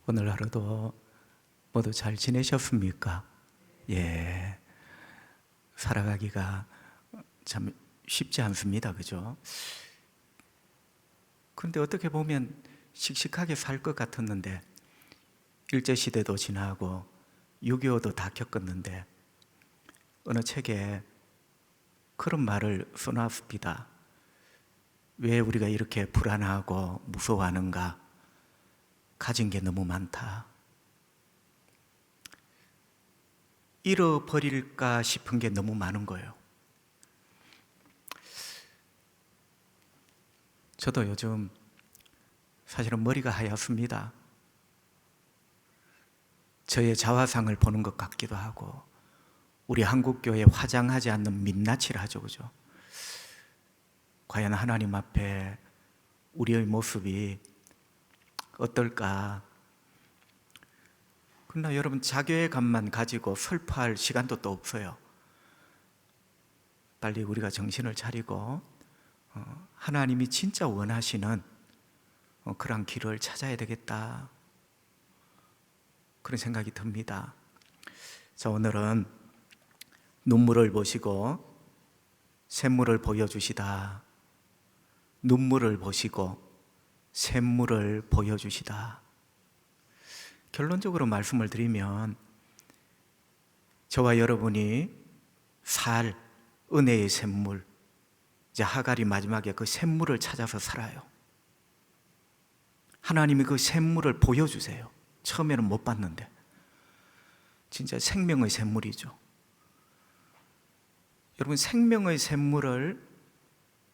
오늘 하루도 모두 잘 지내셨습니까? 예. 살아가기가 참 쉽지 않습니다. 그죠? 그런데 어떻게 보면 씩씩하게 살 것 같았는데, 일제시대도 지나고 6.25도 다 겪었는데, 어느 책에 그런 말을 써놨습니다. 왜 우리가 이렇게 불안하고 무서워하는가? 가진 게 너무 많다. 잃어버릴까 싶은 게 너무 많은 거예요. 저도 요즘 사실은 머리가 하얗습니다. 저의 자화상을 보는 것 같기도 하고, 우리 한국교회 화장하지 않는 민낯이라 하죠, 그죠? 과연 하나님 앞에 우리의 모습이 어떨까? 그러나 여러분, 자교회감만 가지고 슬퍼할 시간도 또 없어요. 빨리 우리가 정신을 차리고 하나님이 진짜 원하시는 그런 길을 찾아야 되겠다, 그런 생각이 듭니다. 자, 오늘은 눈물을 보시고 샘물을 보여주시다. 눈물을 보시고 샘물을 보여주시다. 결론적으로 말씀을 드리면, 저와 여러분이 살 은혜의 샘물, 이제 하갈이 마지막에 그 샘물을 찾아서 살아요. 하나님이 그 샘물을 보여주세요. 처음에는 못 봤는데 진짜 생명의 샘물이죠. 여러분, 생명의 샘물을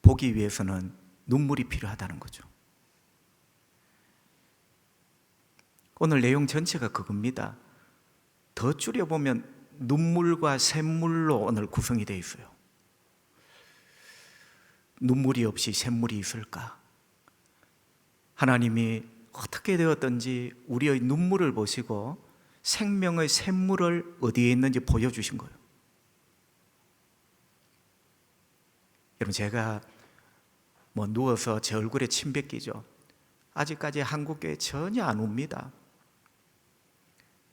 보기 위해서는 눈물이 필요하다는 거죠. 오늘 내용 전체가 그겁니다. 더 줄여보면 눈물과 샘물로 오늘 구성이 되어 있어요. 눈물이 없이 샘물이 있을까? 하나님이 어떻게 되었든지 우리의 눈물을 보시고 생명의 샘물을 어디에 있는지 보여주신 거예요. 여러분, 제가 누워서 제 얼굴에 침 뱉기죠. 아직까지 한국교회 전혀 안 웁니다.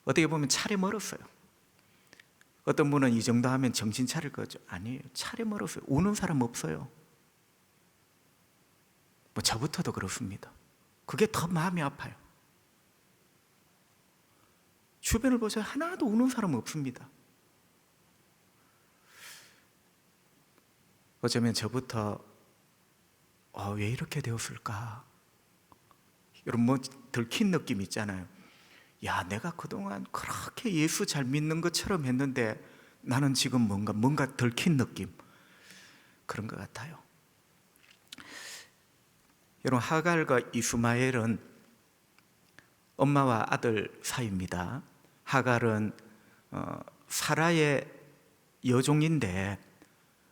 어떻게 보면 차례 멀었어요. 어떤 분은 이 정도 하면 정신 차릴 거죠. 아니에요. 차례 멀었어요. 우는 사람 없어요. 저부터도 그렇습니다. 그게 더 마음이 아파요. 주변을 보세요. 하나도 우는 사람 없습니다. 어쩌면 저부터 왜 이렇게 되었을까? 여러분, 들킨 느낌 있잖아요. 야, 내가 그동안 그렇게 예수 잘 믿는 것처럼 했는데 나는 지금 뭔가 들킨 느낌, 그런 것 같아요. 여러분, 하갈과 이스마엘은 엄마와 아들 사이입니다. 하갈은 사라의 여종인데,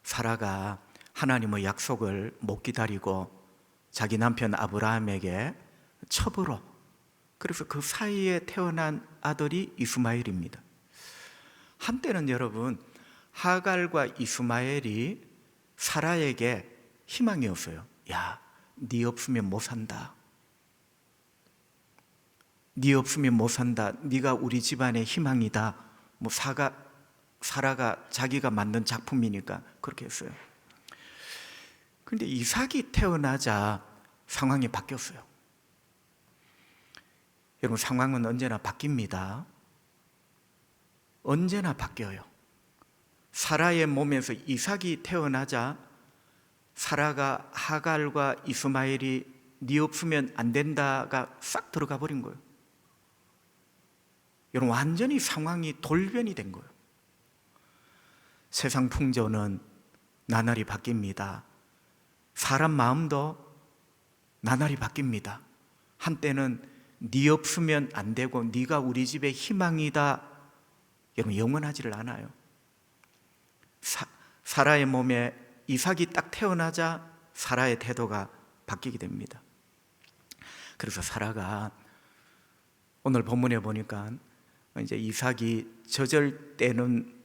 사라가 하나님의 약속을 못 기다리고 자기 남편 아브라함에게 첩으로, 그래서 그 사이에 태어난 아들이 이스마엘입니다. 한때는 여러분, 하갈과 이스마엘이 사라에게 희망이었어요. 야, 네 없으면 못 산다. 네 없으면 못 산다. 네가 우리 집안의 희망이다. 사라가 자기가 만든 작품이니까 그렇게 했어요. 그런데 이삭이 태어나자 상황이 바뀌었어요. 여러분, 상황은 언제나 바뀝니다. 언제나 바뀌어요. 사라의 몸에서 이삭이 태어나자 사라가 하갈과 이스마엘이 네 없으면 안 된다가 싹 들어가 버린 거예요. 여러분, 완전히 상황이 돌변이 된 거예요. 세상 풍조는 나날이 바뀝니다. 사람 마음도 나날이 바뀝니다. 한때는 네 없으면 안 되고 네가 우리 집의 희망이다. 여러분, 영원하지를 않아요. 사라의 몸에 이삭이 딱 태어나자 사라의 태도가 바뀌게 됩니다. 그래서 사라가 오늘 본문에 보니까 이제 이삭이 젖을 떼는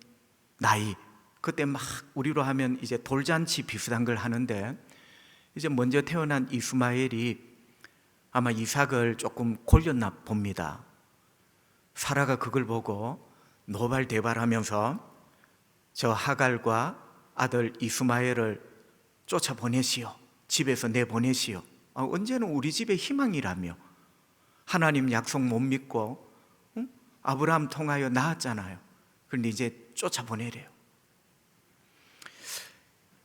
나이, 그때 막 우리로 하면 이제 돌잔치 비슷한 걸 하는데, 이제 먼저 태어난 이스마엘이 아마 이삭을 조금 골렸나 봅니다. 사라가 그걸 보고 노발대발하면서 저 하갈과 아들 이스마엘을 쫓아보내시오. 집에서 내보내시오. 언제는 우리 집의 희망이라며 하나님 약속 못 믿고 아브라함 통하여 낳았잖아요. 그런데 이제 쫓아보내래요.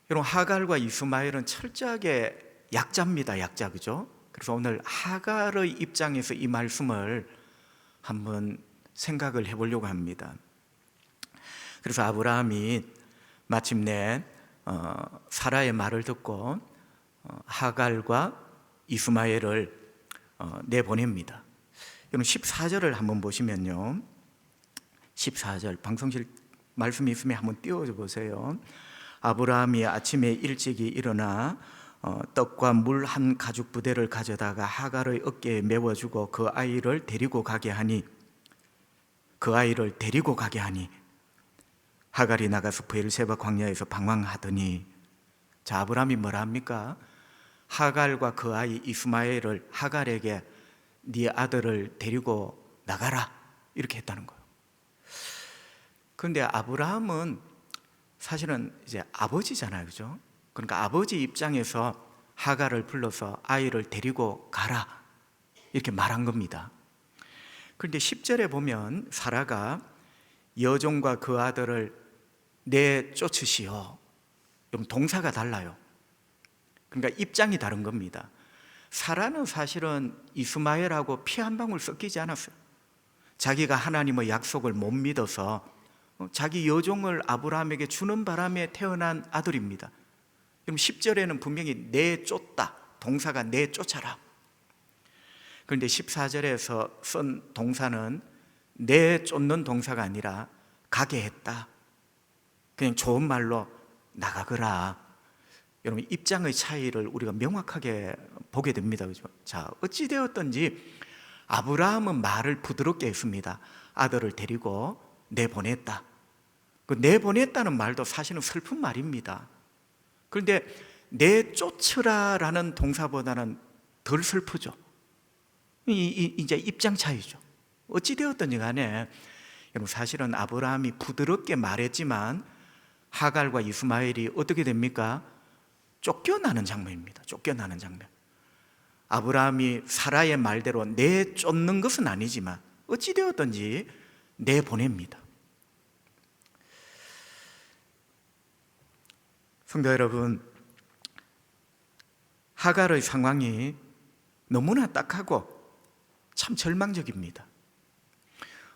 여러분, 하갈과 이스마엘은 철저하게 약자입니다. 약자, 그죠? 그래서 오늘 하갈의 입장에서 이 말씀을 한번 생각을 해보려고 합니다. 그래서 아브라함이 마침내 사라의 말을 듣고 하갈과 이스마엘을 내보냅니다. 여러분 14절을 한번 보시면요, 14절 방송실 말씀이 있으면 한번 띄워줘 보세요. 아브라함이 아침에 일찍이 일어나 떡과 물 한 가죽 부대를 가져다가 하갈의 어깨에 메워주고 그 아이를 데리고 가게 하니 하갈이 나가서 브엘세바 광야에서 방황하더니, 자, 아브라함이 뭐라 합니까? 하갈과 그 아이 이스마엘을 하갈에게 네 아들을 데리고 나가라 이렇게 했다는 거예요. 그런데 아브라함은 사실은 이제 아버지잖아요, 그죠? 그러니까 아버지 입장에서 하갈을 불러서 아이를 데리고 가라 이렇게 말한 겁니다. 그런데 10절에 보면 사라가 여종과 그 아들을 내쫓으시오. 그럼 동사가 달라요. 그러니까 입장이 다른 겁니다. 사라는 사실은 이스마엘하고 피 한 방울 섞이지 않았어요. 자기가 하나님의 약속을 못 믿어서 자기 여종을 아브라함에게 주는 바람에 태어난 아들입니다. 그럼 10절에는 분명히 내쫓다, 동사가 내쫓아라. 그런데 14절에서 쓴 동사는 내쫓는 동사가 아니라 가게 했다. 그냥 좋은 말로 나가거라. 여러분, 입장의 차이를 우리가 명확하게 보게 됩니다, 그죠? 자, 어찌되었든지 아브라함은 말을 부드럽게 했습니다. 아들을 데리고 내보냈다. 그 내보냈다는 말도 사실은 슬픈 말입니다. 그런데 내쫓으라라는 동사보다는 덜 슬프죠. 이제 입장 차이죠. 어찌되었든지 간에 여러분, 사실은 아브라함이 부드럽게 말했지만 하갈과 이스마엘이 어떻게 됩니까? 쫓겨나는 장면입니다. 쫓겨나는 장면. 아브라함이 사라의 말대로 내쫓는 것은 아니지만 어찌되었든지 내보냅니다. 성도 여러분, 하갈의 상황이 너무나 딱하고 참 절망적입니다.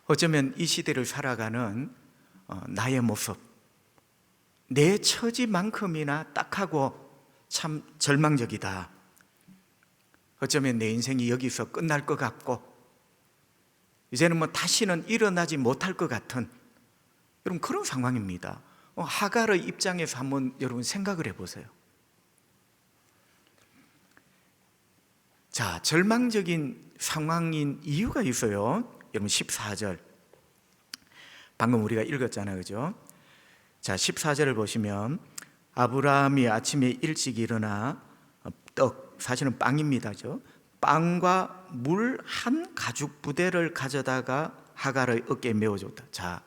어쩌면 이 시대를 살아가는 나의 모습, 내 처지만큼이나 딱하고 참 절망적이다. 어쩌면 내 인생이 여기서 끝날 것 같고 이제는 뭐 다시는 일어나지 못할 것 같은 여러분 그런 상황입니다. 하갈의 입장에서 한번 여러분 생각을 해보세요. 자, 절망적인 상황인 이유가 있어요. 여러분 14절 방금 우리가 읽었잖아요, 그죠? 자, 14절을 보시면 아브라함이 아침에 일찍 일어나 떡, 사실은 빵입니다, 그죠? 빵과 물 한 가죽 부대를 가져다가 하갈의 어깨에 메워줬다. 자,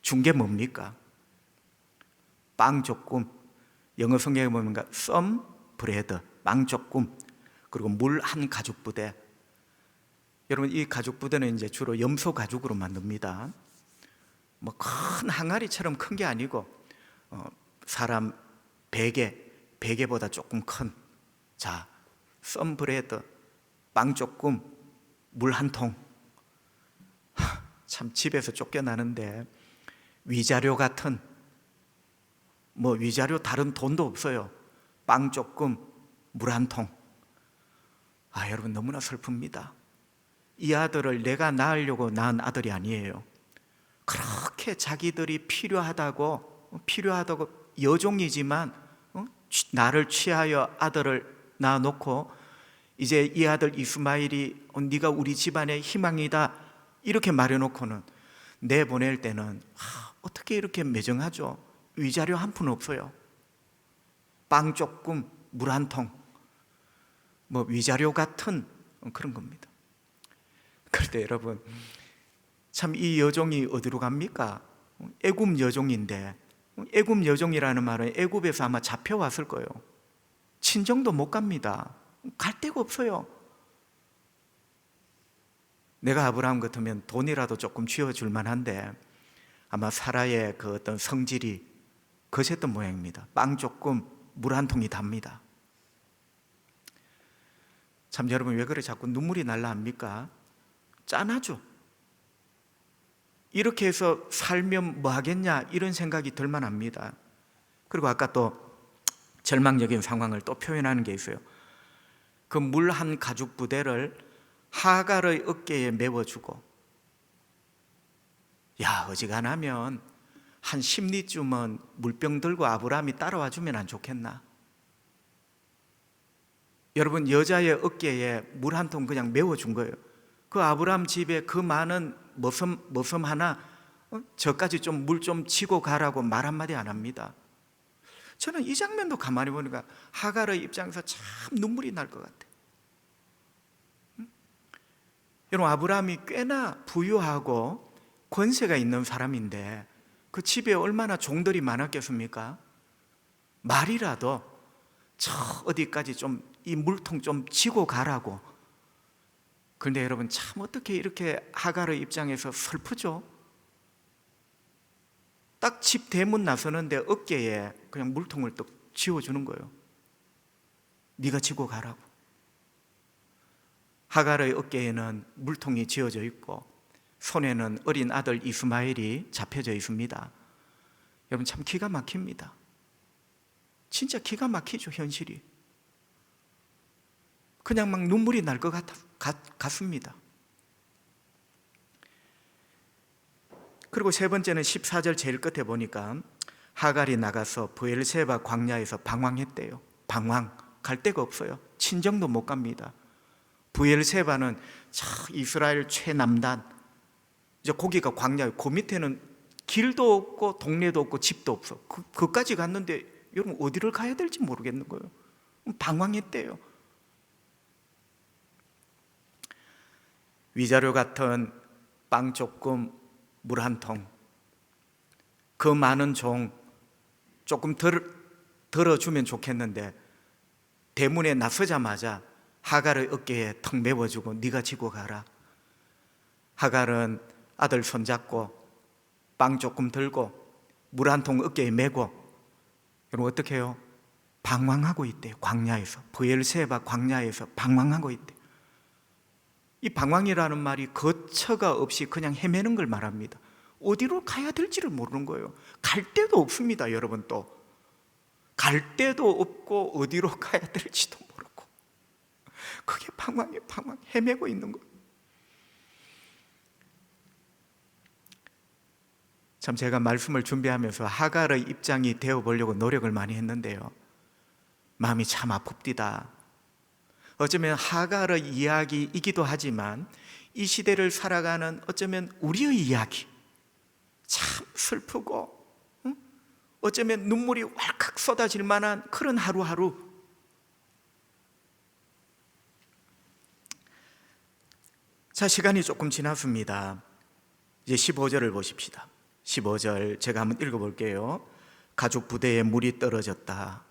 준 게 뭡니까? 빵 조금, 영어 성경에 보면 some bread, 빵 조금, 그리고 물 한 가죽 부대. 여러분, 이 가죽 부대는 이제 주로 염소 가죽으로 만듭니다. 뭐 큰 항아리처럼 큰 게 아니고 사람 베개보다 조금 큰. 자, some bread, 빵 조금, 물 한 통. 참 집에서 쫓겨나는데 위자료 같은, 뭐 위자료 다른 돈도 없어요. 빵 조금, 물 한 통. 여러분 너무나 슬픕니다. 이 아들을 내가 낳으려고 낳은 아들이 아니에요. 그렇게 자기들이 필요하다고 여종이지만 나를 취하여 아들을 낳아놓고 이제 이 아들 이스마엘이 네가 우리 집안의 희망이다 이렇게 말해놓고는 내보낼 때는 어떻게 이렇게 매정하죠? 위자료 한 푼 없어요. 빵 조금, 물 한 통, 뭐 위자료 같은 그런 겁니다. 그런데 여러분, 참 이 여종이 어디로 갑니까? 애굽 여종인데, 애굽 여종이라는 말은 애굽에서 아마 잡혀왔을 거예요. 친정도 못 갑니다. 갈 데가 없어요. 내가 아브라함 같으면 돈이라도 조금 쥐어줄 만한데 아마 사라의 그 어떤 성질이 거셌던 모양입니다. 빵 조금, 물 한 통이 답니다. 참 여러분, 왜 그래 자꾸 눈물이 날라 합니까? 짠하죠. 이렇게 해서 살면 뭐 하겠냐 이런 생각이 들만 합니다. 그리고 아까 또 절망적인 상황을 또 표현하는 게 있어요. 그 물 한 가죽 부대를 하갈의 어깨에 메워주고, 야, 어지간하면 한 10리쯤은 물병 들고 아브라함이 따라와 주면 안 좋겠나? 여러분, 여자의 어깨에 물 한 통 그냥 메워준 거예요. 그 아브라함 집에 그 많은 머슴 하나, 저까지 좀 물 좀 치고 가라고 말 한마디 안 합니다. 저는 이 장면도 가만히 보니까 하갈의 입장에서 참 눈물이 날 것 같아요. 여러분, 아브라함이 꽤나 부유하고 권세가 있는 사람인데 그 집에 얼마나 종들이 많았겠습니까? 말이라도 저 어디까지 좀 이 물통 좀 치고 가라고. 그런데 여러분, 참 어떻게 이렇게 하갈의 입장에서 슬프죠? 딱 집 대문 나서는데 어깨에 그냥 물통을 또 쥐어주는 거예요. 네가 지고 가라고. 하갈의 어깨에는 물통이 쥐어져 있고 손에는 어린 아들 이스마엘이 잡혀져 있습니다. 여러분, 참 기가 막힙니다. 진짜 기가 막히죠, 현실이. 그냥 막 눈물이 날 것 같습니다. 그리고 세 번째는 14절 제일 끝에 보니까 하갈이 나가서 브엘세바 광야에서 방황했대요. 방황, 갈 데가 없어요. 친정도 못 갑니다. 브엘세바는 이스라엘 최남단, 이제 거기가 광야예요. 그 밑에는 길도 없고 동네도 없고 집도 없어. 그까지 갔는데 여러분, 어디를 가야 될지 모르겠는 거예요. 방황했대요. 위자료 같은 빵 조금, 물 한 통, 그 많은 종 조금 덜어주면 좋겠는데 대문에 나서자마자 하갈의 어깨에 턱 메워주고 네가 지고 가라. 하갈은 아들 손잡고 빵 조금 들고 물 한 통 어깨에 메고, 여러분 어떻게 해요? 방황하고 있대요. 광야에서, 브엘세바 광야에서 방황하고 있대요. 이 방황이라는 말이 거처가 없이 그냥 헤매는 걸 말합니다. 어디로 가야 될지를 모르는 거예요. 갈 데도 없습니다. 여러분, 또 갈 데도 없고 어디로 가야 될지도 모르고, 그게 방황이에요. 방황, 헤매고 있는 거예요. 참 제가 말씀을 준비하면서 하갈의 입장이 되어보려고 노력을 많이 했는데요, 마음이 참 아픕디다. 어쩌면 하갈의 이야기이기도 하지만 이 시대를 살아가는 어쩌면 우리의 이야기, 참 슬프고 어쩌면 눈물이 왈칵 쏟아질 만한 그런 하루하루. 자, 시간이 조금 지났습니다. 이제 15절을 보십시다. 15절 제가 한번 읽어볼게요. 가죽 부대에 물이 떨어졌다.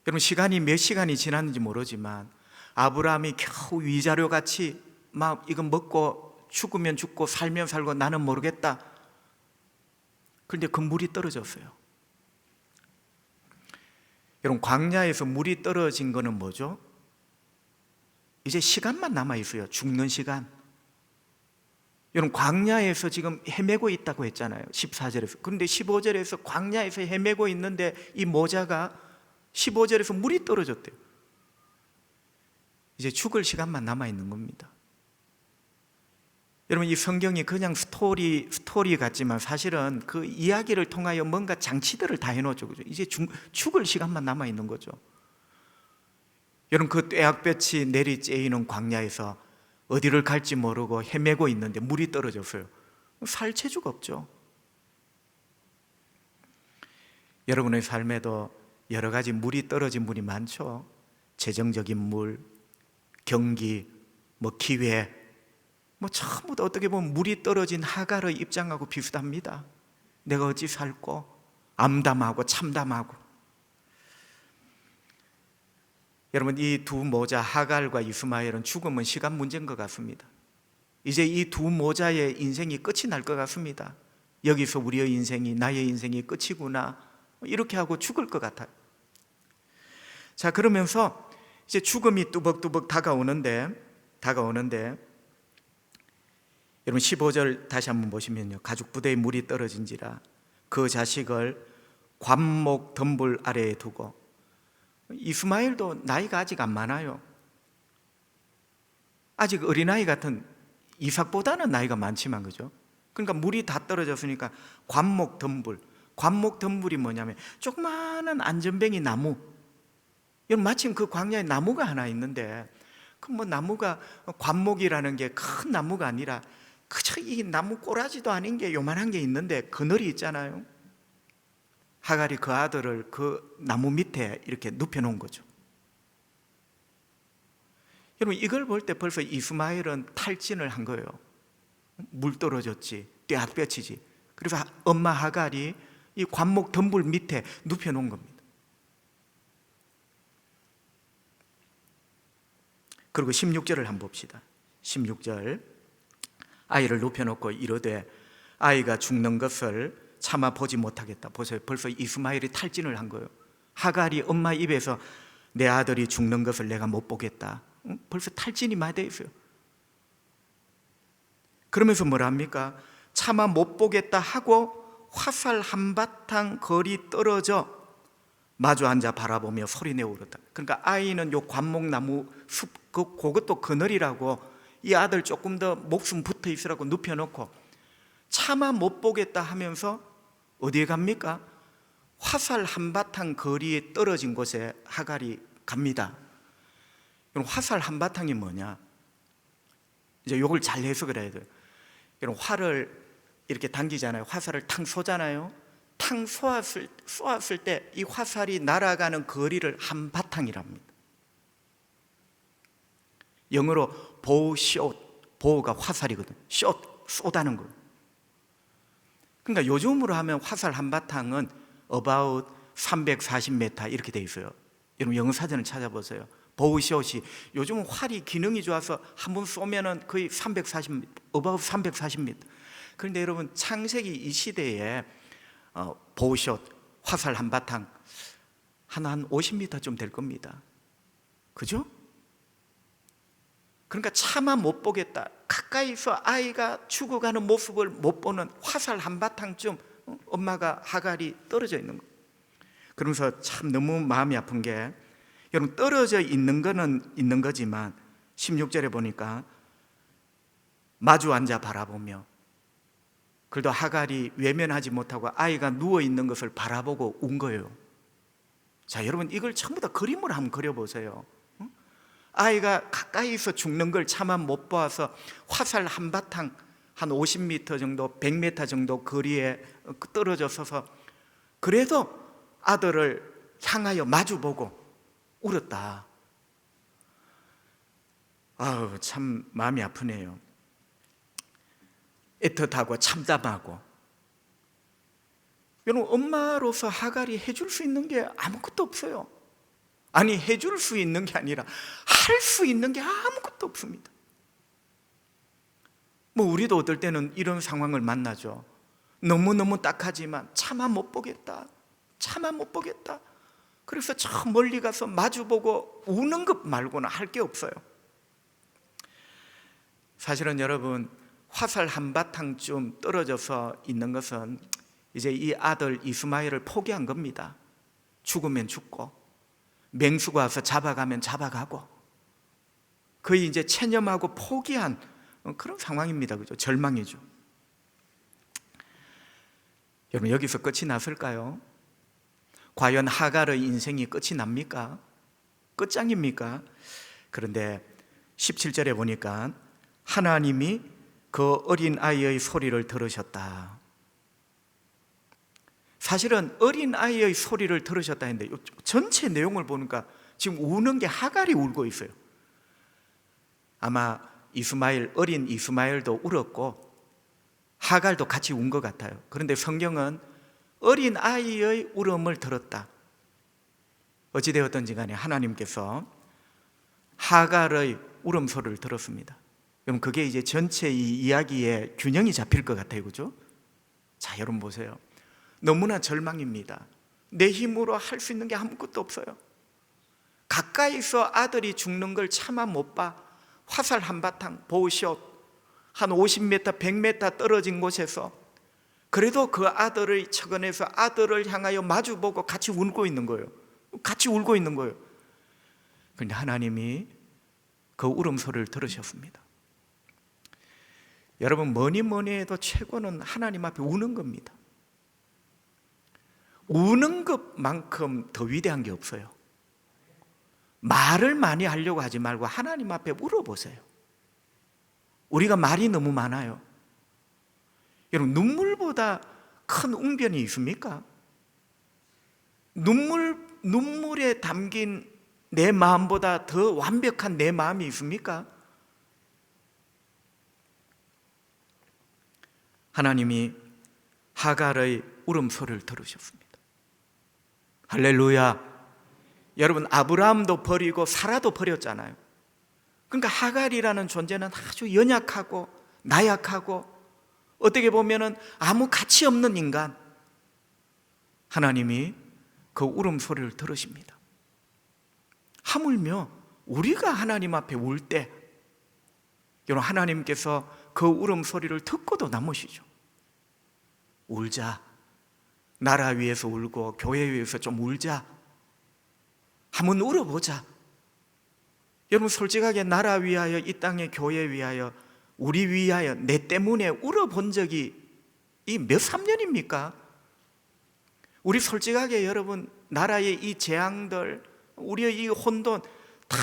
여러분, 시간이 몇 시간이 지났는지 모르지만 아브라함이 겨우 위자료같이 막 이거 먹고 죽으면 죽고 살면 살고 나는 모르겠다. 그런데 그 물이 떨어졌어요. 여러분, 광야에서 물이 떨어진 거는 뭐죠? 이제 시간만 남아있어요. 죽는 시간. 여러분, 광야에서 지금 헤매고 있다고 했잖아요, 14절에서. 그런데 15절에서 광야에서 헤매고 있는데 이 모자가 15절에서 물이 떨어졌대요. 이제 죽을 시간만 남아있는 겁니다. 여러분, 이 성경이 그냥 스토리 같지만 사실은 그 이야기를 통하여 뭔가 장치들을 다 해놓죠. 그죠? 이제 죽을 시간만 남아있는 거죠. 여러분, 그 떼약볕이 내리쬐이는 광야에서 어디를 갈지 모르고 헤매고 있는데 물이 떨어졌어요. 살 체주가 없죠. 여러분의 삶에도 여러 가지 물이 떨어진 물이 많죠. 재정적인 물, 경기, 기회, 뭐 전부 다 어떻게 보면 물이 떨어진 하갈의 입장하고 비슷합니다. 내가 어찌 살고 암담하고 참담하고. 여러분, 이 두 모자 하갈과 이스마엘은 죽음은 시간 문제인 것 같습니다. 이제 이 두 모자의 인생이 끝이 날 것 같습니다. 여기서 우리의 인생이, 나의 인생이 끝이구나, 이렇게 하고 죽을 것 같아요. 자, 그러면서 이제 죽음이 뚜벅뚜벅 다가오는데 여러분 15절 다시 한번 보시면요, 가죽 부대에 물이 떨어진지라 그 자식을 관목 덤불 아래에 두고. 이스마엘도 나이가 아직 안 많아요. 아직 어린아이 같은, 이삭보다는 나이가 많지만, 그죠? 그러니까 물이 다 떨어졌으니까 관목 덤불이 뭐냐면 조그마한 안전뱅이 나무. 여러분, 마침 그 광야에 나무가 하나 있는데, 그 뭐 나무가 관목이라는 게 큰 나무가 아니라 그저 이 나무 꼬라지도 아닌 게 요만한 게 있는데 그늘이 있잖아요. 하갈이 그 아들을 그 나무 밑에 이렇게 눕혀놓은 거죠. 여러분, 이걸 볼 때 벌써 이스마엘은 탈진을 한 거예요. 물 떨어졌지, 떼약볕이지. 그래서 엄마 하갈이 이 관목 덤불 밑에 눕혀놓은 겁니다. 그리고 16절을 한번 봅시다. 16절, 아이를 눕혀놓고 이르되 아이가 죽는 것을 차마 보지 못하겠다. 보세요, 벌써 이스마엘이 탈진을 한 거예요. 하갈이 엄마 입에서 내 아들이 죽는 것을 내가 못 보겠다, 벌써 탈진이 많이 돼 있어요. 그러면서 뭐라 합니까? 차마 못 보겠다 하고 화살 한바탕 거리 떨어져 마주 앉아 바라보며 소리내어 울었다. 그러니까 아이는 요 관목나무 숲, 그것도 그늘이라고 이 아들 조금 더 목숨 붙어 있으라고 눕혀놓고 차마 못 보겠다 하면서 어디에 갑니까? 화살 한바탕 거리에 떨어진 곳에 하갈이 갑니다. 그럼 화살 한바탕이 뭐냐? 이제 요걸 잘 해석을 해야 돼요. 여러분, 활을 이렇게 당기잖아요. 화살을 탕 쏘잖아요. 탕 쏘았을 때 이 화살이 날아가는 거리를 한바탕이랍니다. 영어로 bow shot, bow가 화살이거든. shot, 쏘다는 거예요. 그러니까 요즘으로 하면 화살 한바탕은 about 340m 이렇게 돼 있어요. 여러분, 영어 사전을 찾아보세요. 보우샷이 요즘은 활이 기능이 좋아서 한 번 쏘면은 거의 340m, about 340m. 그런데 여러분, 창세기 이 시대에 보우샷, 화살 한바탕 한 50m 좀 될 겁니다. 그죠? 그러니까 차마 못 보겠다, 가까이서 아이가 죽어가는 모습을 못 보는 화살 한바탕쯤 엄마가 하갈이 떨어져 있는 거예요. 그러면서 참 너무 마음이 아픈 게, 여러분, 떨어져 있는 거는 있는 거지만 16절에 보니까 마주 앉아 바라보며, 그래도 하갈이 외면하지 못하고 아이가 누워있는 것을 바라보고 운 거예요. 자, 여러분, 이걸 전부 다 그림으로 한번 그려보세요. 아이가 가까이서 죽는 걸 차마 못 봐서 화살 한바탕 한 50m 정도, 100m 정도 거리에 떨어져 서서 그래도 아들을 향하여 마주보고 울었다. 아우, 참 마음이 아프네요. 애틋하고 참담하고. 여러분, 엄마로서 하갈이 해줄 수 있는 게 아무것도 없어요. 아니, 해줄 수 있는 게 아니라 할 수 있는 게 아무것도 없습니다. 뭐 우리도 어떨 때는 이런 상황을 만나죠. 너무너무 딱하지만 차마 못 보겠다, 차마 못 보겠다. 그래서 저 멀리 가서 마주보고 우는 것 말고는 할 게 없어요. 사실은 여러분, 화살 한바탕쯤 떨어져서 있는 것은 이제 이 아들 이스마엘을 포기한 겁니다. 죽으면 죽고 맹수가 와서 잡아가면 잡아가고 거의 이제 체념하고 포기한 그런 상황입니다. 그죠? 절망이죠. 여러분, 여기서 끝이 났을까요? 과연 하갈의 인생이 끝이 납니까? 끝장입니까? 그런데 17절에 보니까 하나님이 그 어린 아이의 소리를 들으셨다. 사실은 어린 아이의 소리를 들으셨다 했는데 전체 내용을 보니까 지금 우는 게 하갈이 울고 있어요. 아마 어린 이스마엘도 울었고 하갈도 같이 운 것 같아요. 그런데 성경은 어린 아이의 울음을 들었다. 어찌되었든지 간에 하나님께서 하갈의 울음소리를 들었습니다. 그럼 그게 이제 전체 이 이야기의 균형이 잡힐 것 같아요. 그죠? 자, 여러분 보세요. 너무나 절망입니다. 내 힘으로 할 수 있는 게 아무것도 없어요. 가까이서 아들이 죽는 걸 차마 못 봐. 화살 한바탕, 보호숏 한 50m, 100m 떨어진 곳에서 그래도 그 아들을 측은해서 아들을 향하여 마주보고 같이 울고 있는 거예요. 같이 울고 있는 거예요. 그런데 하나님이 그 울음소리를 들으셨습니다. 여러분, 뭐니 해도 최고는 하나님 앞에 우는 겁니다. 우는 것만큼 더 위대한 게 없어요. 말을 많이 하려고 하지 말고 하나님 앞에 울어보세요. 우리가 말이 너무 많아요. 여러분, 눈물보다 큰 웅변이 있습니까? 눈물에 담긴 내 마음보다 더 완벽한 내 마음이 있습니까? 하나님이 하갈의 울음소리를 들으셨습니다. 할렐루야. 여러분, 아브라함도 버리고 사라도 버렸잖아요. 그러니까 하갈이라는 존재는 아주 연약하고 나약하고 어떻게 보면은 아무 가치 없는 인간. 하나님이 그 울음소리를 들으십니다. 하물며 우리가 하나님 앞에 울 때 여러분, 하나님께서 그 울음소리를 듣고도 남으시죠. 울자. 나라 위해서 울고 교회 위해서 좀 울자. 한번 울어보자. 여러분, 솔직하게 나라 위하여, 이 땅의 교회 위하여, 우리 위하여, 내 때문에 울어본 적이 이 몇 3년입니까? 우리 솔직하게 여러분, 나라의 이 재앙들, 우리의 이 혼돈 다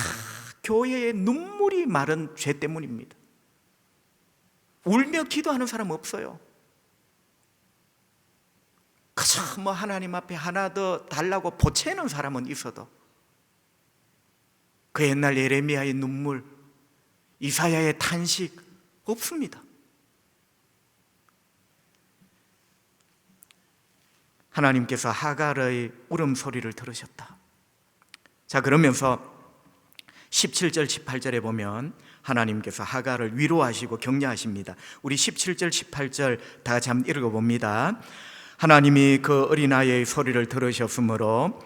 교회의 눈물이 마른 죄 때문입니다. 울며 기도하는 사람 없어요. 그저 뭐 하나님 앞에 하나 더 달라고 보채는 사람은 있어도 그 옛날 예레미야의 눈물, 이사야의 탄식 없습니다. 하나님께서 하갈의 울음소리를 들으셨다. 자, 그러면서 17절 18절에 보면 하나님께서 하갈을 위로하시고 격려하십니다. 우리 17절 18절 다 같이 한번 읽어봅니다. 하나님이 그 어린아이의 소리를 들으셨으므로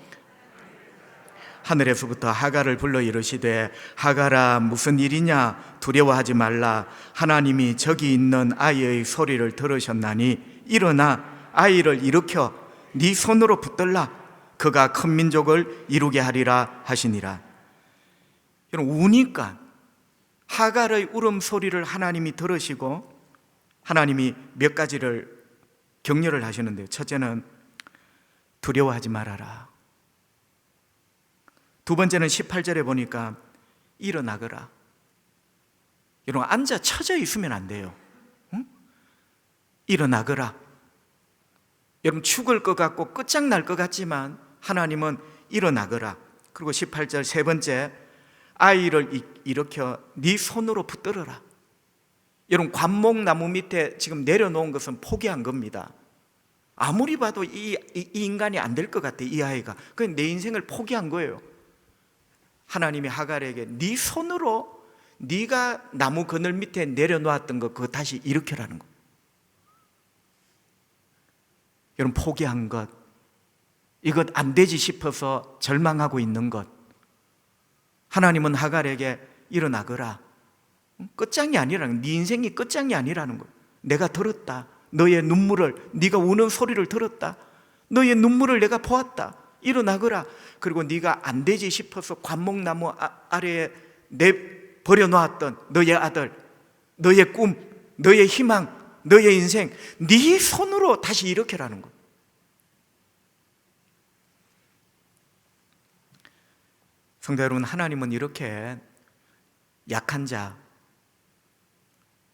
하늘에서부터 하갈을 불러 이르시되 하갈아, 무슨 일이냐? 두려워하지 말라. 하나님이 저기 있는 아이의 소리를 들으셨나니 일어나 아이를 일으켜 네 손으로 붙들라. 그가 큰 민족을 이루게 하리라 하시니라. 여러분, 우니까 하갈의 울음소리를 하나님이 들으시고 하나님이 몇 가지를 격려를 하시는데요. 첫째는 두려워하지 말아라. 두 번째는 18절에 보니까 일어나거라. 여러분, 앉아 처져 있으면 안 돼요. 응? 일어나거라. 여러분, 죽을 것 같고 끝장날 것 같지만 하나님은 일어나거라. 그리고 18절 세 번째, 아이를 일으켜 네 손으로 붙들어라. 여러분, 관목나무 밑에 지금 내려놓은 것은 포기한 겁니다. 아무리 봐도 이 인간이 안 될 것 같아, 이 아이가. 그냥 내 인생을 포기한 거예요. 하나님이 하갈에게 네 손으로 네가 나무 그늘 밑에 내려놓았던 거 그거 다시 일으켜라는 거. 여러분, 포기한 것, 이것 안 되지 싶어서 절망하고 있는 것, 하나님은 하갈에게 일어나거라. 끝장이 아니라는, 네 인생이 끝장이 아니라는 거. 내가 들었다. 너의 눈물을, 네가 우는 소리를 들었다. 너의 눈물을 내가 보았다. 일어나거라. 그리고 네가 안 되지 싶어서 관목나무 아래에 버려놓았던 너의 아들, 너의 꿈, 너의 희망, 너의 인생, 네 손으로 다시 일으켜라는 것. 성도 여러분, 하나님은 이렇게 약한 자,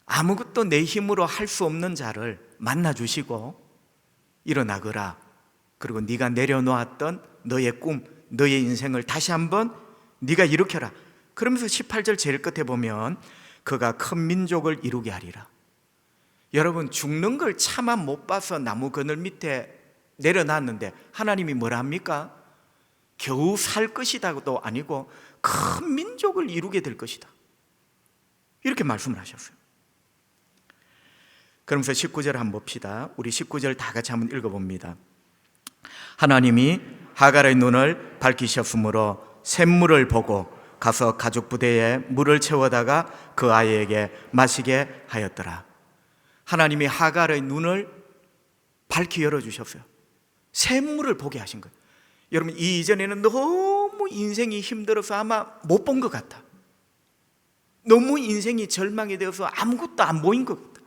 아무것도 내 힘으로 할 수 없는 자를 만나주시고 일어나거라. 그리고 네가 내려놓았던 너의 꿈, 너의 인생을 다시 한번 네가 일으켜라. 그러면서 18절 제일 끝에 보면 그가 큰 민족을 이루게 하리라. 여러분, 죽는 걸 차마 못 봐서 나무 그늘 밑에 내려놨는데 하나님이 뭐라 합니까? 겨우 살 것이다도 아니고 큰 민족을 이루게 될 것이다, 이렇게 말씀을 하셨어요. 그러면서 19절 한번 봅시다. 우리 19절 다 같이 한번 읽어봅니다. 하나님이 하갈의 눈을 밝히셨으므로 샘물을 보고 가서 가죽 부대에 물을 채워다가 그 아이에게 마시게 하였더라. 하나님이 하갈의 눈을 밝히 열어주셨어요. 샘물을 보게 하신 거예요. 여러분, 이전에는 너무 인생이 힘들어서 아마 못 본 것 같아. 너무 인생이 절망이 되어서 아무것도 안 보인 것 같아.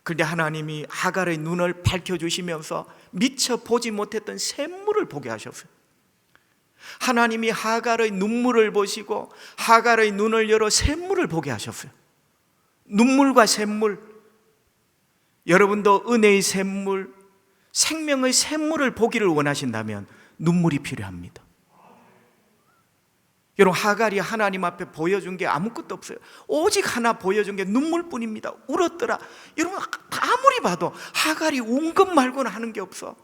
그런데 하나님이 하갈의 눈을 밝혀주시면서 미처 보지 못했던 샘물을 보게 하셨어요. 하나님이 하갈의 눈물을 보시고 하갈의 눈을 열어 샘물을 보게 하셨어요. 눈물과 샘물, 여러분도 은혜의 샘물, 생명의 샘물을 보기를 원하신다면 눈물이 필요합니다. 여러분, 하갈이 하나님 앞에 보여준 게 아무것도 없어요. 오직 하나 보여준 게 눈물뿐입니다. 울었더라. 여러분, 아무리 봐도 하갈이 운 것 말고는 하는 게 없어.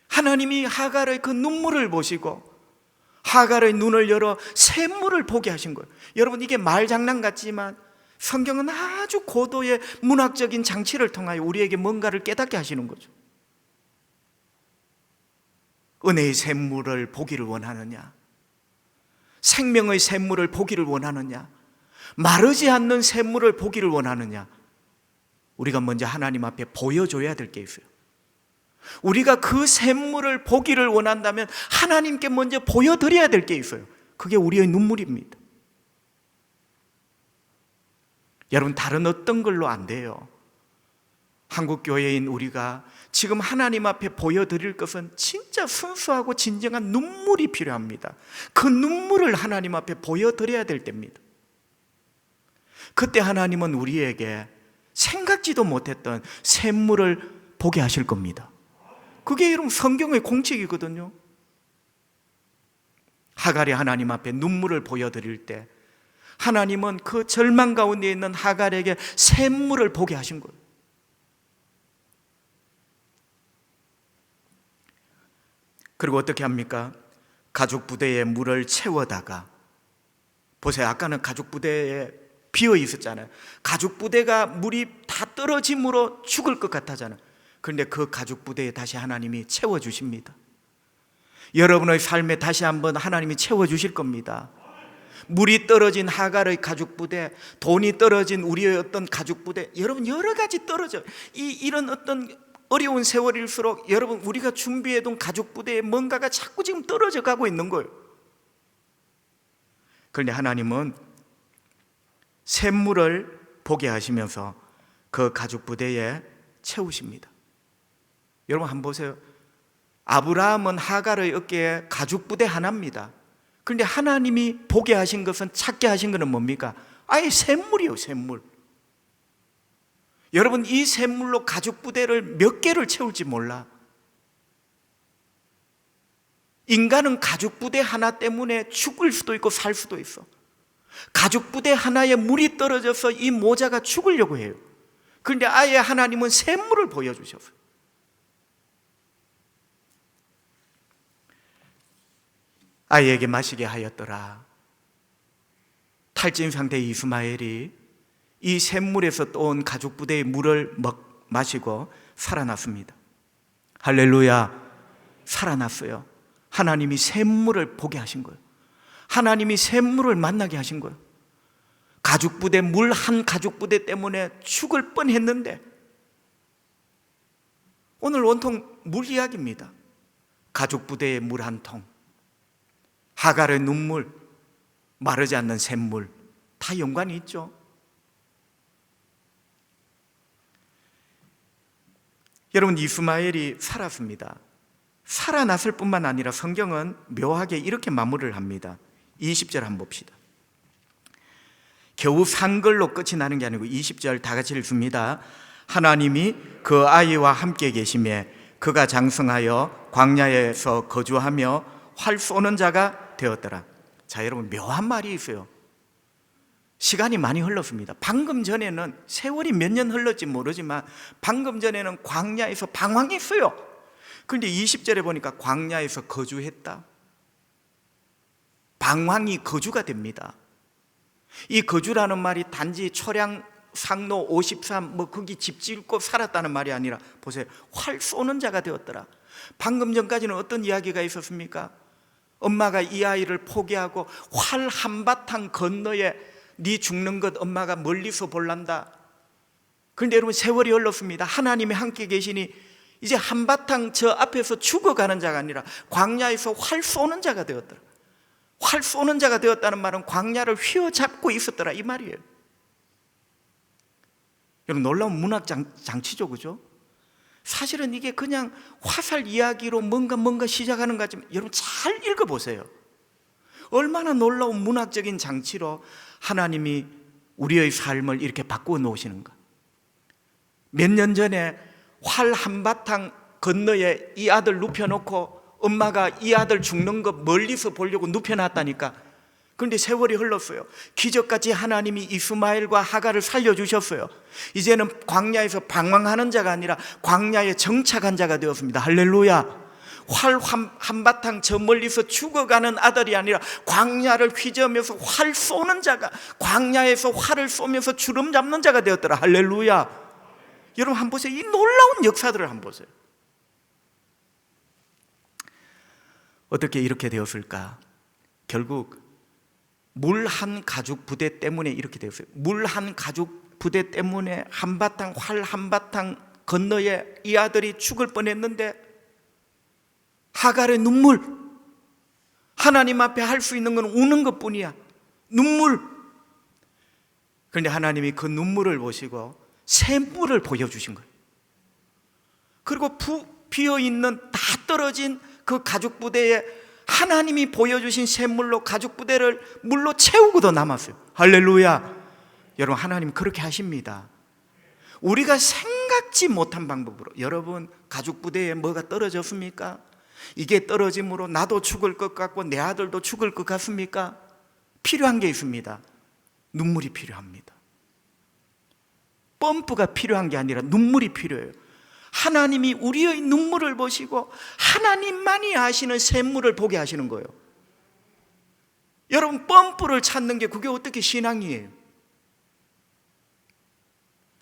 하나님이 하갈의 그 눈물을 보시고 하갈의 눈을 열어 샘물을 보게 하신 거예요. 여러분, 이게 말장난 같지만 성경은 아주 고도의 문학적인 장치를 통하여 우리에게 뭔가를 깨닫게 하시는 거죠. 은혜의 샘물을 보기를 원하느냐? 생명의 샘물을 보기를 원하느냐? 마르지 않는 샘물을 보기를 원하느냐? 우리가 먼저 하나님 앞에 보여줘야 될 게 있어요. 우리가 그 샘물을 보기를 원한다면 하나님께 먼저 보여드려야 될 게 있어요. 그게 우리의 눈물입니다. 여러분, 다른 어떤 걸로 안 돼요. 한국교회인 우리가 지금 하나님 앞에 보여드릴 것은 진짜 순수하고 진정한 눈물이 필요합니다. 그 눈물을 하나님 앞에 보여드려야 될 때입니다. 그때 하나님은 우리에게 생각지도 못했던 샘물을 보게 하실 겁니다. 그게 여러분 성경의 공책이거든요. 하갈이 하나님 앞에 눈물을 보여드릴 때 하나님은 그 절망 가운데 있는 하갈에게 샘물을 보게 하신 거예요. 그리고 어떻게 합니까? 가죽 부대에 물을 채워다가, 보세요, 아까는 가죽 부대에 비어 있었잖아요. 가죽 부대가 물이 다 떨어짐으로 죽을 것 같았잖아요. 그런데 그 가죽 부대에 다시 하나님이 채워주십니다. 여러분의 삶에 다시 한번 하나님이 채워주실 겁니다. 물이 떨어진 하갈의 가죽 부대, 돈이 떨어진 우리의 어떤 가죽 부대, 여러분 여러 가지 떨어져. 이런 어떤 어려운 세월일수록 여러분 우리가 준비해둔 가죽 부대에 뭔가가 자꾸 지금 떨어져 가고 있는 거예요. 그런데 하나님은 샘물을 보게 하시면서 그 가죽 부대에 채우십니다. 여러분 한번 보세요. 아브라함은 하갈의 어깨에 가죽 부대 하나입니다. 그런데 하나님이 보게 하신 것은, 찾게 하신 것은 뭡니까? 아예 샘물이요, 샘물. 여러분, 이 샘물로 가죽 부대를 몇 개를 채울지 몰라. 인간은 가죽 부대 하나 때문에 죽을 수도 있고 살 수도 있어. 가죽 부대 하나에 물이 떨어져서 이 모자가 죽으려고 해요. 그런데 아예 하나님은 샘물을 보여주셨어요. 아이에게 마시게 하였더라. 탈진 상태의 이스마엘이 이 샘물에서 떠온 가죽 부대의 물을 마시고 살아났습니다. 할렐루야, 살아났어요. 하나님이 샘물을 보게 하신 거예요. 하나님이 샘물을 만나게 하신 거예요. 가죽 부대, 물 한 가죽 부대 때문에 죽을 뻔했는데, 오늘 온통 물 이야기입니다. 가죽 부대의 물 한 통, 하갈의 눈물, 마르지 않는 샘물, 다 연관이 있죠. 여러분, 이스마엘이 살았습니다. 살아났을 뿐만 아니라 성경은 묘하게 이렇게 마무리를 합니다. 20절 한번 봅시다. 겨우 산 걸로 끝이 나는 게 아니고 20절 다 같이 읽습니다. 하나님이 그 아이와 함께 계시매 그가 장성하여 광야에서 거주하며 활 쏘는 자가 되었더라. 자, 여러분, 묘한 말이 있어요. 시간이 많이 흘렀습니다. 방금 전에는 세월이 몇 년 흘렀지 모르지만 방금 전에는 광야에서 방황했어요. 그런데 20절에 보니까 광야에서 거주했다. 방황이 거주가 됩니다. 이 거주라는 말이 단지 초량 상로 53 거기 집 짓고 살았다는 말이 아니라 보세요. 활 쏘는 자가 되었더라. 방금 전까지는 어떤 이야기가 있었습니까? 엄마가 이 아이를 포기하고 활 한바탕 건너에 네 죽는 것 엄마가 멀리서 볼란다. 그런데 여러분, 세월이 흘렀습니다. 하나님이 함께 계시니 이제 한바탕 저 앞에서 죽어가는 자가 아니라 광야에서 활 쏘는 자가 되었더라. 활 쏘는 자가 되었다는 말은 광야를 휘어잡고 있었더라 이 말이에요. 여러분, 놀라운 문학 장치죠, 그죠? 사실은 이게 그냥 화살 이야기로 뭔가 시작하는 것 같지만 여러분 잘 읽어보세요. 얼마나 놀라운 문학적인 장치로 하나님이 우리의 삶을 이렇게 바꾸어 놓으시는가. 몇 년 전에 활 한바탕 건너에 이 아들 눕혀놓고 엄마가 이 아들 죽는 거 멀리서 보려고 눕혀놨다니까. 그런데 세월이 흘렀어요. 기적같이 하나님이 이스마엘과 하갈을 살려주셨어요. 이제는 광야에서 방황하는 자가 아니라 광야에 정착한 자가 되었습니다. 할렐루야. 활 한바탕 저 멀리서 죽어가는 아들이 아니라 광야를 휘저으면서 활 쏘는 자가, 광야에서 활을 쏘면서 주름 잡는 자가 되었더라. 할렐루야. 여러분 한번 보세요. 이 놀라운 역사들을 한번 보세요. 어떻게 이렇게 되었을까? 결국 물 한 가죽 부대 때문에 이렇게 되었어요. 물 한 가죽 부대 때문에 한바탕 활 한바탕 건너에 이 아들이 죽을 뻔했는데 하갈의 눈물, 하나님 앞에 할 수 있는 건 우는 것뿐이야. 눈물. 그런데 하나님이 그 눈물을 보시고 샘물을 보여주신 거예요. 그리고 비어있는 다 떨어진 그 가죽 부대에 하나님이 보여주신 샘물로 가죽 부대를 물로 채우고도 남았어요. 할렐루야. 여러분, 하나님 그렇게 하십니다. 우리가 생각지 못한 방법으로. 여러분, 가죽 부대에 뭐가 떨어졌습니까? 이게 떨어짐으로 나도 죽을 것 같고 내 아들도 죽을 것 같습니까? 필요한 게 있습니다. 눈물이 필요합니다. 펌프가 필요한 게 아니라 눈물이 필요해요. 하나님이 우리의 눈물을 보시고 하나님만이 아시는 샘물을 보게 하시는 거예요. 여러분, 펌프를 찾는 게 그게 어떻게 신앙이에요?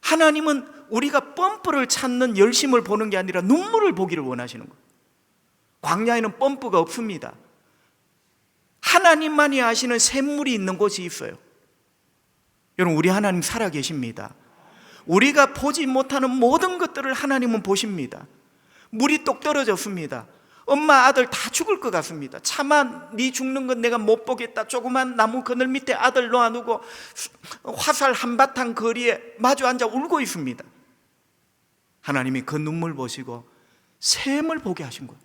하나님은 우리가 펌프를 찾는 열심을 보는 게 아니라 눈물을 보기를 원하시는 거예요. 광야에는 펌프가 없습니다. 하나님만이 아시는 샘물이 있는 곳이 있어요. 여러분, 우리 하나님 살아 계십니다. 우리가 보지 못하는 모든 것들을 하나님은 보십니다. 물이 똑 떨어졌습니다. 엄마 아들 다 죽을 것 같습니다. 차마 네 죽는 건 내가 못 보겠다. 조그만 나무 그늘 밑에 아들 놓아두고 화살 한바탕 거리에 마주 앉아 울고 있습니다. 하나님이 그 눈물 보시고 샘을 보게 하신 거예요.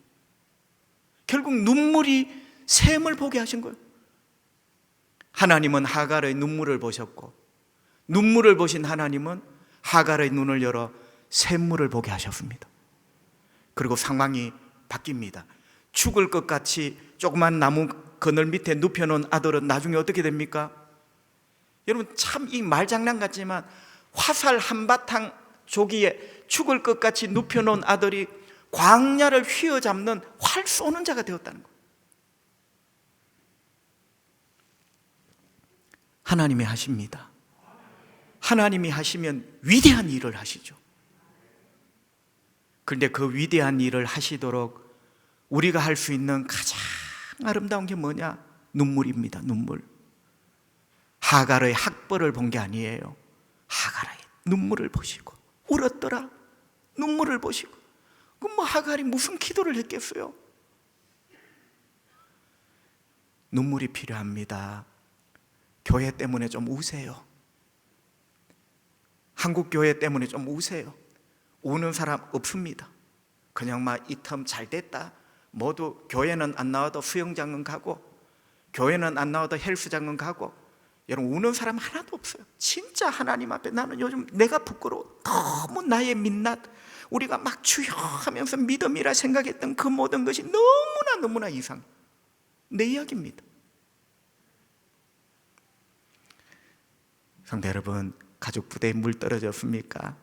결국 눈물이 샘을 보게 하신 거예요. 하나님은 하갈의 눈물을 보셨고 눈물을 보신 하나님은 하갈의 눈을 열어 샘물을 보게 하셨습니다. 그리고 상황이 바뀝니다. 죽을 것 같이 조그만 나무 그늘 밑에 눕혀놓은 아들은 나중에 어떻게 됩니까? 여러분, 참 이 말장난 같지만 화살 한바탕 조기에 죽을 것 같이 눕혀놓은 아들이 광야를 휘어잡는 활 쏘는 자가 되었다는 거예요. 하나님이 하십니다. 하나님이 하시면 위대한 일을 하시죠. 그런데 그 위대한 일을 하시도록 우리가 할 수 있는 가장 아름다운 게 뭐냐? 눈물입니다. 눈물. 하갈의 학벌을 본 게 아니에요. 하갈의 눈물을 보시고 울었더라. 눈물을 보시고. 그럼 뭐 하갈이 무슨 기도를 했겠어요? 눈물이 필요합니다. 교회 때문에 좀 우세요. 한국 교회 때문에 좀 우세요. 우는 사람 없습니다. 그냥 막 이 텀 잘 됐다. 모두 교회는 안 나와도 수영장은 가고 교회는 안 나와도 헬스장은 가고. 여러분, 우는 사람 하나도 없어요. 진짜 하나님 앞에 나는 요즘 내가 부끄러워. 너무 나의 민낯, 우리가 막 주여 하면서 믿음이라 생각했던 그 모든 것이 너무나 이상. 내 이야기입니다. 성도 여러분, 가족 부대에 물 떨어졌습니까?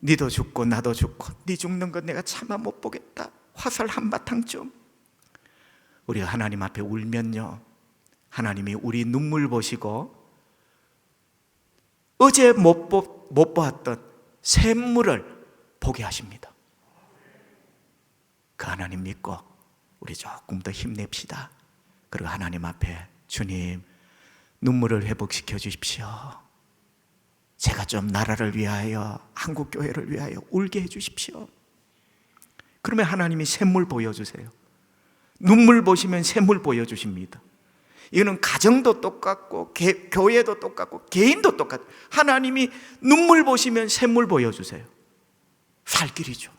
니도 죽고 나도 죽고 니 죽는 건 내가 차마 못 보겠다. 화살 한바탕 좀. 우리가 하나님 앞에 울면요, 하나님이 우리 눈물 보시고 어제 못 보았던 샘물을 보게 하십니다. 그 하나님 믿고 우리 조금 더 힘냅시다. 그리고 하나님 앞에, 주님, 눈물을 회복시켜 주십시오. 제가 좀 나라를 위하여, 한국교회를 위하여 울게 해 주십시오. 그러면 하나님이 샘물 보여주세요. 눈물 보시면 샘물 보여주십니다. 이거는 가정도 똑같고 교회도 똑같고 개인도 똑같아요. 하나님이 눈물 보시면 샘물 보여주세요. 살 길이죠.